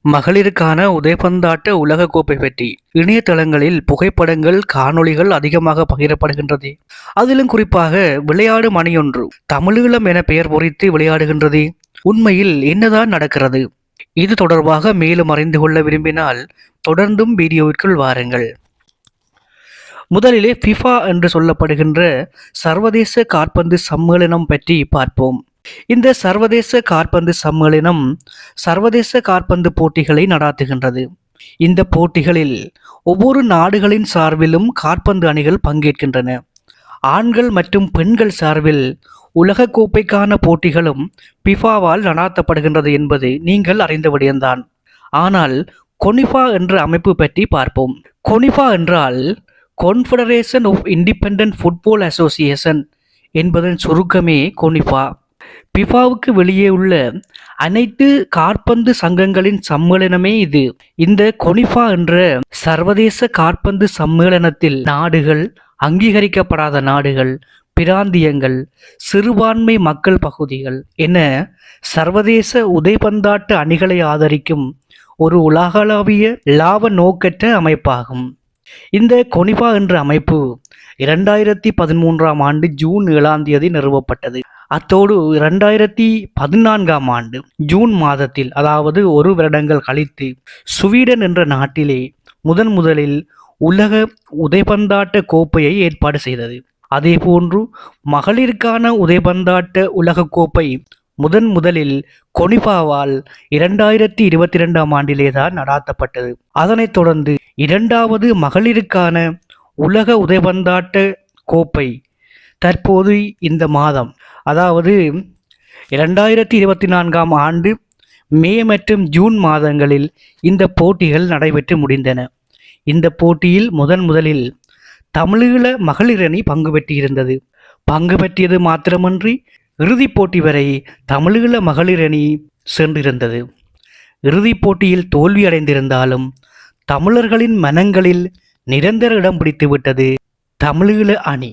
மகளிருக்கான உதைபந்தாட்ட உலகக்கோப்பை பற்றி இணையதளங்களில் புகைப்படங்கள் காணொளிகள் அதிகமாக பகிரப்படுகின்றது. அதிலும் குறிப்பாக விளையாடும் அணியொன்று தமிழீழம் என பெயர் பொறித்து விளையாடுகின்றது. உண்மையில் என்னதான் நடக்கிறது? இது தொடர்பாக மேலும் அறிந்து கொள்ள விரும்பினால் தொடர்ந்தும் வீடியோவிற்குள் வாருங்கள். முதலிலே ஃபிஃபா என்று சொல்லப்படுகின்ற சர்வதேச காற்பந்து சம்மேளனம் பற்றி பார்ப்போம். இந்த சர்வதேச காற்பந்து சம்மேளனம் சர்வதேச காற்பந்து போட்டிகளை நடாத்துகின்றது. இந்த போட்டிகளில் ஒவ்வொரு நாடுகளின் சார்பிலும் காற்பந்து அணிகள் பங்கேற்கின்றன. ஆண்கள் மற்றும் பெண்கள் சார்பில் உலகக்கோப்பைக்கான போட்டிகளும் பிஃபாவால் நடாத்தப்படுகின்றது என்பது நீங்கள் அறிந்த விடயம்தான். ஆனால் கொனிஃபா என்ற அமைப்பு பற்றி பார்ப்போம். கொனிஃபா என்றால் confederation of independent football association என்பதன் சுருக்கமே கொனிஃபா. பிஃபாவுக்கு வெளியே உள்ள அனைத்து காற்பந்து சங்கங்களின் சம்மேளனமே இது. இந்த கொனிஃபா என்ற சர்வதேச காற்பந்து சம்மேளனத்தில் நாடுகள், அங்கீகரிக்கப்படாத நாடுகள், பிராந்தியங்கள், சிறுபான்மை மக்கள் பகுதிகள் என சர்வதேச உதைபந்தாட்ட அணிகளை ஆதரிக்கும் ஒரு உலகளாவிய லாப நோக்கற்ற அமைப்பாகும். இந்த கொனிஃபா என்ற அமைப்பு 2013ஆம் ஆண்டு ஜூன் 7ஆம் தேதி நிறுவப்பட்டது. அத்தோடு 2014ஆம் ஆண்டு ஜூன் மாதத்தில், அதாவது ஒரு வருடங்கள் கழித்து, ஸ்வீடன் என்ற நாட்டிலே முதலில் உலக உதைபந்தாட்ட கோப்பையை ஏற்பாடு செய்தது. அதேபோன்று மகளிருக்கான உதைபந்தாட்ட உலகக்கோப்பை முதலில் கொனிஃபாவால் 2022ஆம் ஆண்டிலேதான் நடாத்தப்பட்டது. அதனைத் தொடர்ந்து இரண்டாவது மகளிருக்கான உலக உதைபந்தாட்ட கோப்பை தற்போது இந்த மாதம், அதாவது 2024ஆம் ஆண்டு மே மற்றும் ஜூன் மாதங்களில் இந்த போட்டிகள் நடைபெற்று முடிந்தன. இந்த போட்டியில் முதலில் தமிழீழ மகளிர் அணி பங்கு பெற்றிருந்தது. பங்கு பெற்றியது மாத்திரமன்றி இறுதிப் போட்டி வரை தமிழீழ மகளிர் அணி சென்றிருந்தது. இறுதிப் போட்டியில் தோல்வியடைந்திருந்தாலும் தமிழர்களின் மனங்களில் நிரந்தர இடம் பிடித்துவிட்டது தமிழீழ அணி.